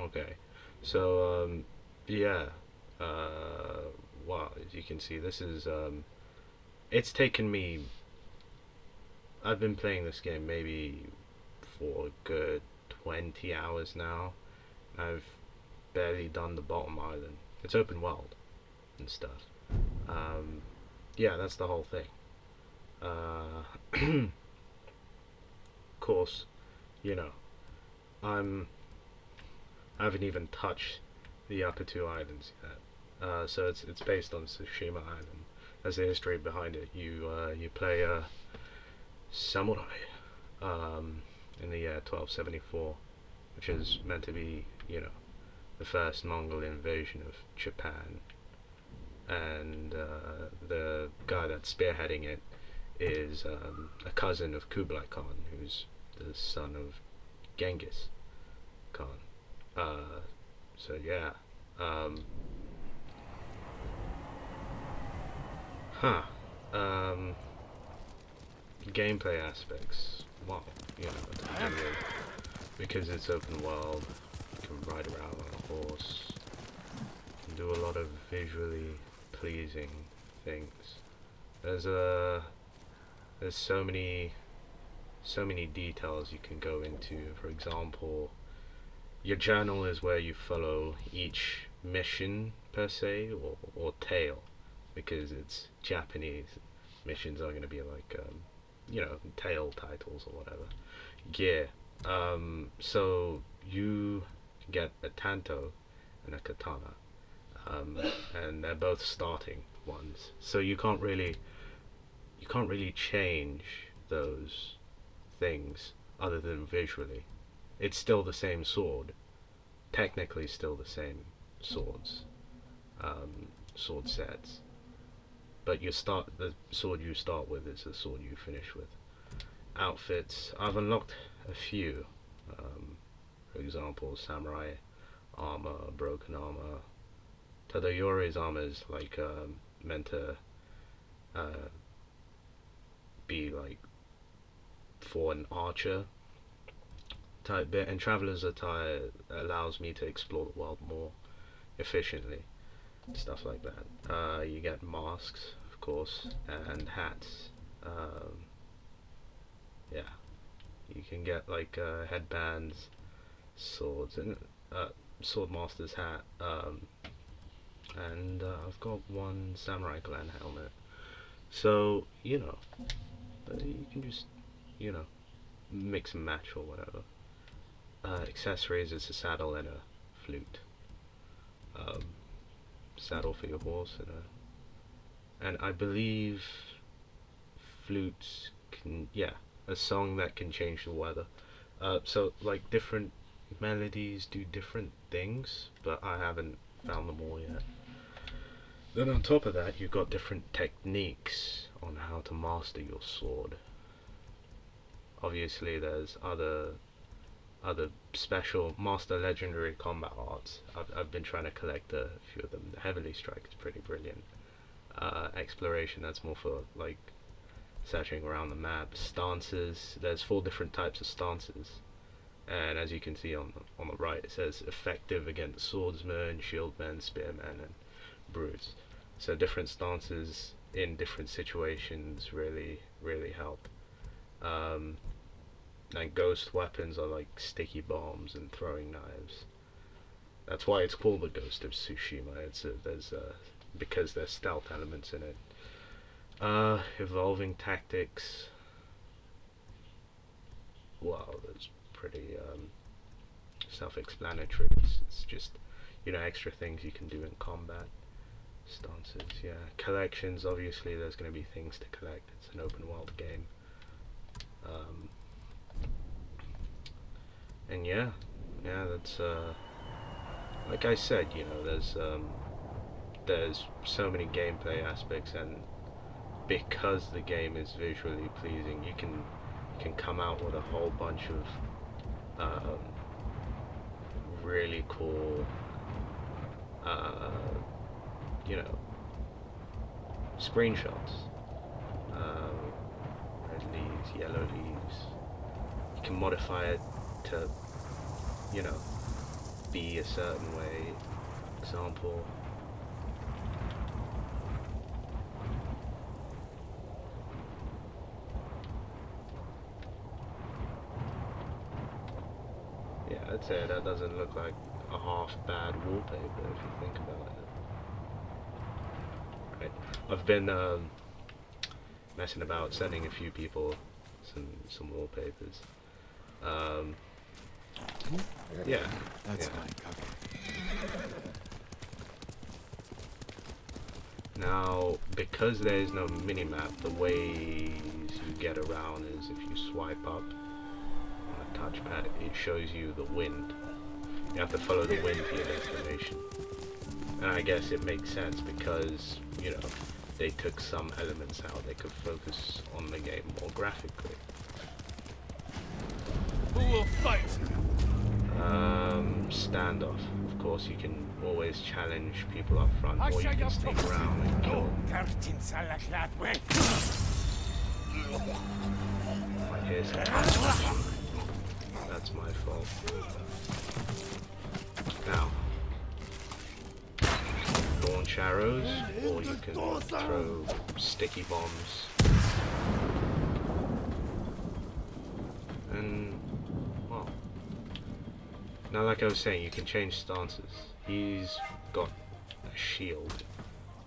Okay. So, yeah. Wow, as you can see, this is, it's taken me, I've been playing this game maybe for a good 20 hours now. I've barely done the bottom island. It's open world and stuff. Um, yeah, that's the whole thing. Of course, you know, I'm, I haven't even touched the upper two islands yet. So it's based on Tsushima Island. There's the history behind it. You play a samurai in the year 1274, which is meant to be the first Mongol invasion of Japan, and the guy that's spearheading it is a cousin of Kublai Khan, who's the son of Genghis Khan. So yeah, um, huh. Um, Gameplay aspects. Wow, to begin with, because it's open world, you can ride around on a horse, you can do a lot of visually pleasing things. There's a there's so many details you can go into. For example, your journal is where you follow each mission per se, or tale, because it's Japanese. Missions are going to be like tale titles or whatever. Gear. So you get a tanto and a katana, um, and they're both starting ones. So you can't really change those things other than visually. It's still the same sword, technically still the same swords, sword sets. But the sword you start with is the sword you finish with. Outfits. I've unlocked a few. Um, for example, samurai armor, broken armor. Tadayori's armor is like meant to uh, be like for an archer type bit, and traveler's attire allows me to explore the world more efficiently. Stuff like that. You get masks, of course, and hats. Um, yeah, you can get like headbands, swords, and sword master's hat. And I've got one samurai clan helmet. So you can just you know mix and match or whatever. Accessories is a saddle and a flute. Um, Saddle for your horse and I believe flutes can, yeah, a song that can change the weather. So like different melodies do different things, but I haven't found them all yet. Then on top of that, you've got different techniques on how to master your sword. Obviously, there's other special master legendary combat arts. I've been trying to collect a few of them. The Heavily Strike is pretty brilliant. Exploration, that's more for like searching around the map. Stances, there's 4 different types of stances, and as you can see on the right, it says effective against swordsmen, shieldmen, spearmen, and brutes. So different stances in different situations really help. Um, and ghost weapons are like sticky bombs and throwing knives. That's why it's called the Ghost of Tsushima. Because there's stealth elements in it. Evolving tactics. Wow, that's pretty self-explanatory. It's just extra things you can do in combat. Stances, yeah. Collections. Obviously, there's going to be things to collect. It's an open world game. Um, and yeah, that's like I said, there's so many gameplay aspects, and because the game is visually pleasing, you can come out with a whole bunch of really cool, uh, you know, screenshots. Red leaves, yellow leaves. You can modify it to, you know, be a certain way. Example. Yeah, I'd say that doesn't look like a half bad wallpaper if you think about it. Right. I've been messing about sending a few people some wallpapers. Yeah. That's yeah. fine. Okay. Now, because there's no minimap, the ways you get around is if you swipe up on a touchpad, it shows you the wind. You have to follow the wind to your destination. And I guess it makes sense because, you know, they took some elements out. They could focus on the game more graphically. Who will fight? Standoff. Of course, you can always challenge people up front, or you can sneak around and kill them. I hear some punch. That's my fault. Now, launch arrows, or you can throw sticky bombs. And, well, now like I was saying, you can change stances. He's got a shield,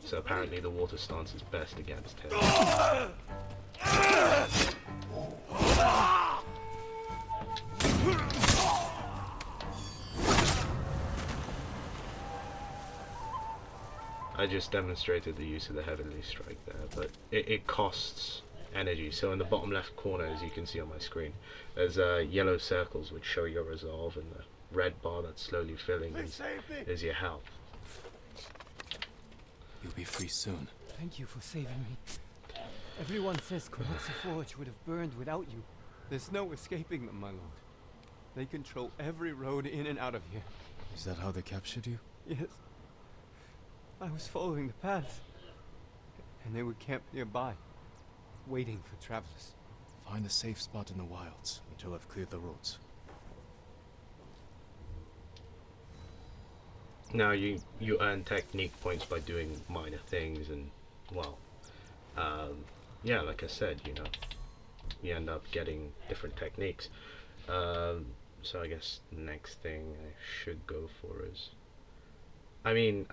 so apparently the water stance is best against him. I just demonstrated the use of the Heavenly Strike there, but it costs energy. So in the bottom left corner, as you can see on my screen, there's yellow circles which show your resolve, and the red bar that's slowly filling is your health. You'll be free soon. Thank you for saving me. Everyone says Komatsu Forge would have burned without you. There's no escaping them, my lord. They control every road in and out of here. Is that how they captured you? Yes. I was following the path, and they were camped nearby, waiting for travelers. Find a safe spot in the wilds until I've cleared the roads. Now you earn technique points by doing minor things, and well, yeah, like I said, you know, you end up getting different techniques. So I guess the next thing I should go for is, I mean,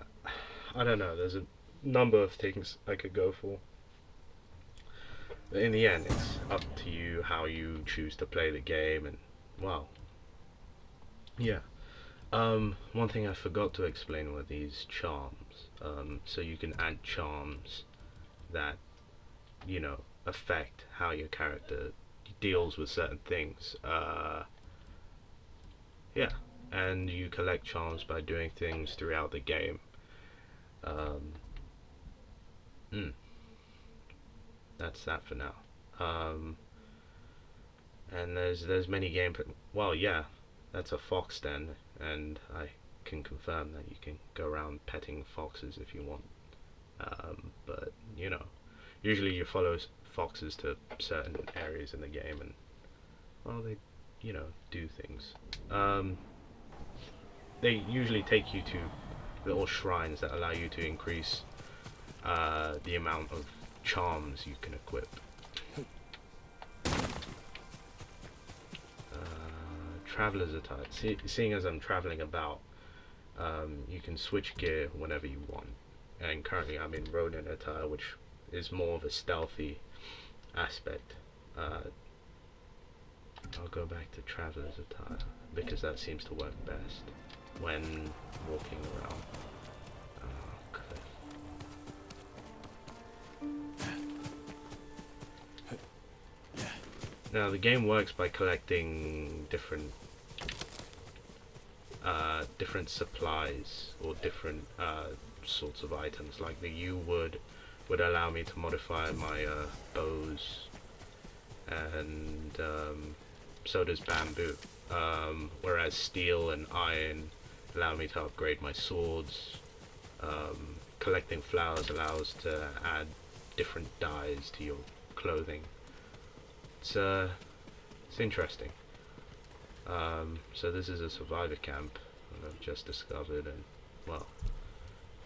I don't know, there's a number of things I could go for. But in the end, it's up to you how you choose to play the game, and well, yeah. One thing I forgot to explain were these charms. So you can add charms that, you know, affect how your character deals with certain things. Yeah, and you collect charms by doing things throughout the game. That's that for now. And there's many gameplay. Well, yeah, that's a fox den, and I can confirm that you can go around petting foxes if you want. But you know, usually you follow foxes to certain areas in the game, and well, they, you know, do things. They usually take you to little shrines that allow you to increase the amount of charms you can equip. Traveler's attire. Seeing as I'm traveling about, you can switch gear whenever you want. And currently I'm in Ronin attire, which is more of a stealthy aspect. I'll go back to Traveler's attire because that seems to work best when walking around. Now the game works by collecting different supplies or different sorts of items. Like the U wood would allow me to modify my bows, and so does bamboo. Whereas steel and iron allow me to upgrade my swords. Collecting flowers allows to add different dyes to your clothing. It's interesting. So this is a survivor camp, and I've just discovered, and well,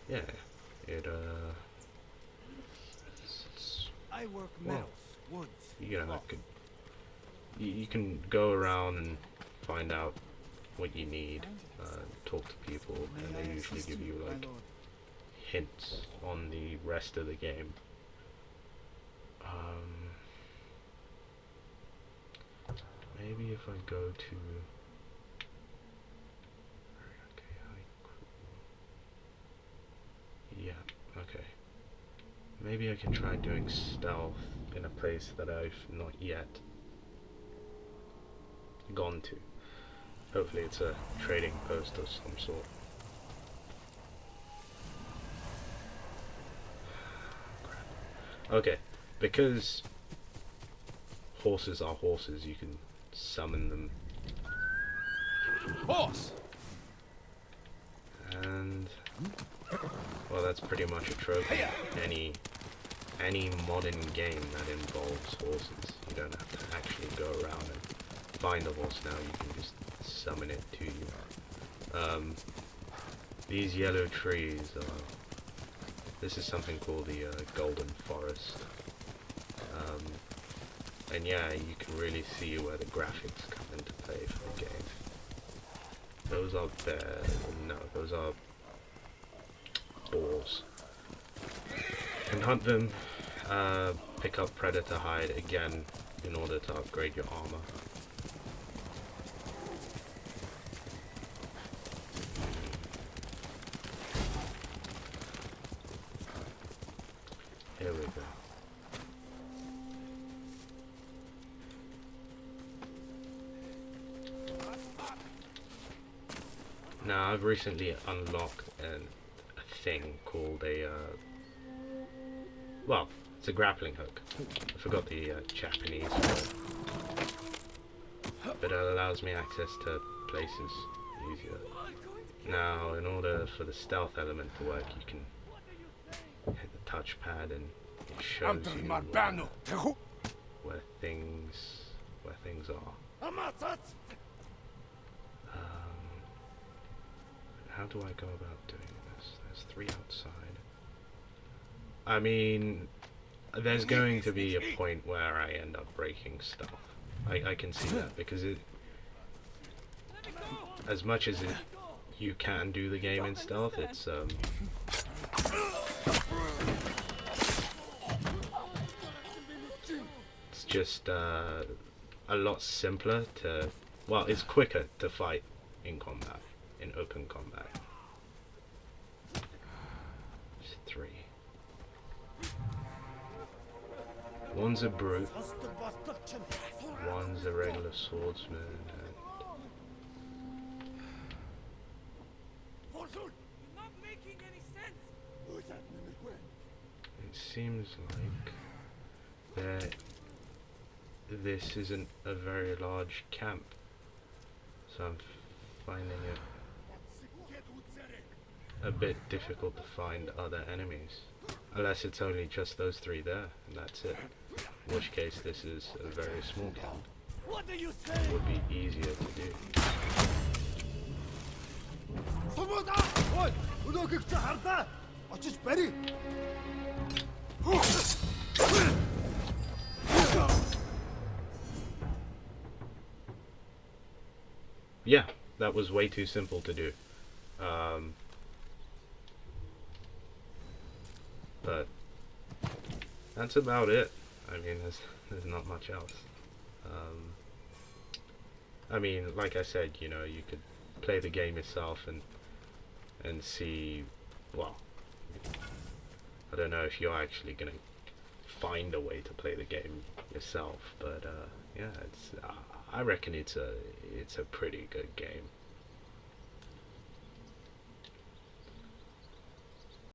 yeah, it's I work well, metals, woods, you know, cloth. you can go around and find out what you need, talk to people, and May they I usually assist give you my like lord? hints on the rest of the game. Maybe if I go to yeah, okay. Maybe I can try doing stealth in a place that I've not yet gone to. Hopefully it's a trading post of some sort. Okay, because horses are horses, you can summon them. Horse! And well, that's pretty much a trope in any modern game that involves horses. You don't have to actually go around and find a horse now, you can just summon it to you. These yellow trees are, this is something called the golden forest. And yeah, you can really see where the graphics come into play for the game. Those are bears, no, those are boars. You can hunt them, pick up predator hide again in order to upgrade your armor. Here we go. Now I've recently unlocked a thing called a well, it's a grappling hook. I forgot the Japanese word. But it allows me access to places easier. Now, in order for the stealth element to work, you can hit the touchpad and it shows you where things are. How do I go about doing this? There's 3 outside. I mean, there's going to be a point where I end up breaking stuff. I can see that, because it, as much as you can do the game in stealth, it's just a lot simpler to, well, it's quicker to fight in combat, in open combat. There's 3. One's a brute, one's a regular swordsman, and it seems like that this isn't a very large camp, so I'm finding it a bit difficult to find other enemies. Unless it's only just those 3 there, and that's it. In which case this is a very small camp. It would be easier to do. Yeah, that was way too simple to do. But that's about it. I mean, there's not much else. I mean, like I said, you know, you could play the game yourself and see, well, I don't know if you're actually gonna find a way to play the game yourself, but yeah, it's I reckon it's a pretty good game.